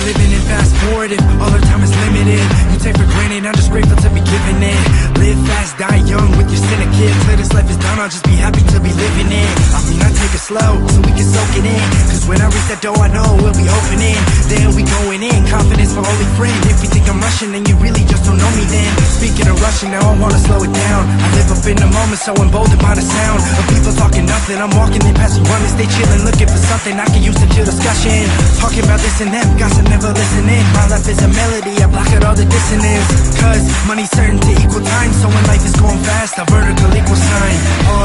living in fast forward if all our time is limited. You take for granted, I'm just grateful to be given it. Live fast, die young with your cynic kids. Till this life is done, I'll just be happy to be living it. I mean, I take it slow so we can soak it in, cause when I reach that door, I know we'll be opening. Then we going in, confidence my only friend. If you think I'm rushing, then you really just don't know me then. Speaking of rushing, now I wanna slow it down. I live up in the moment, so emboldened by the sound of people talking nothing. I'm walking in past you running, stay chilling, looking for something I can use to chill discussion. Talking about this and that, gossip never listening. My life is a melody, I block out all the dissonance. Cause money's certain to equal time, so when life is going fast, a vertical equal sign.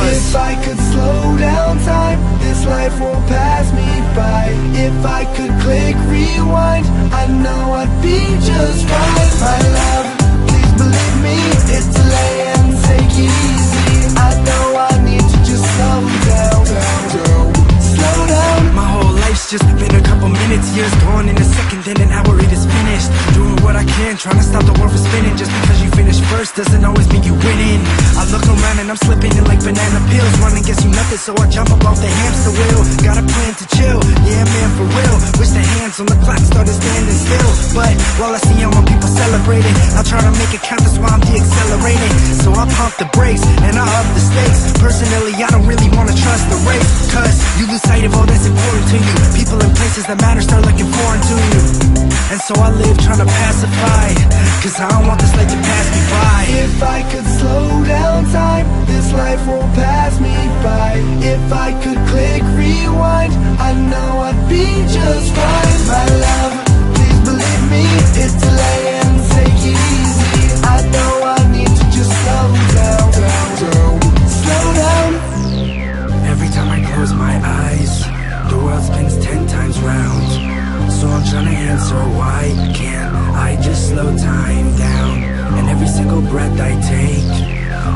If I could slow down time, this life won't pass me by. If I could click rewind, I know I'd be just fine. My love, please believe me, it's delay and take it easy. I know I need to just slow down, slow down. My whole life's just been a couple minutes, years gone in a second, then an hour it is finished. Doing what I can, trying to stop the world from spinning. Just because you finish first doesn't always mean you winning. I look around and I'm slipping in like banana pills, wanting to get you nothing, so I jump up off the hamster wheel. Got a plan to chill, yeah man, for real. Wish the hands on the clock started standing still, but while I see all my people celebrating, I'll try to make it count, that's why I'm de-accelerating. So I pump the brakes and I up the stakes. Personally, I don't really wanna trust the race, cause you lose sight of all that's important to you. People and places that matter start looking foreign to you. And so I live trying to pacify, cause I don't want this life to pass me by. If I could slow down time, this life won't pass me by. If I could click rewind, I know I'd be just fine. My love, please believe me, it's delay and take it easy. I know I need to just slow down, slow down. Every time I close my eyes, the world spins 10 times round. So I'm trying to answer, why can't I just slow time down? And every single breath I take,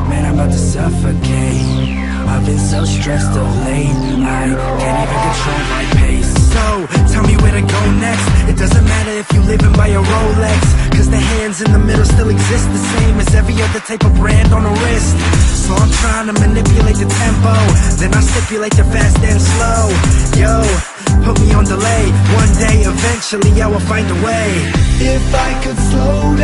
man, I'm about to suffocate. I've been so stressed of late, I can't even control my pace. So, tell me where to go next. It doesn't matter if you living by a Rolex, cause the hands in the middle still exist, the same as every other type of brand on the wrist. So I'm trying to manipulate the tempo, then I stipulate the fast and slow. Yo, put me on delay, one day eventually I will find a way. If I could slow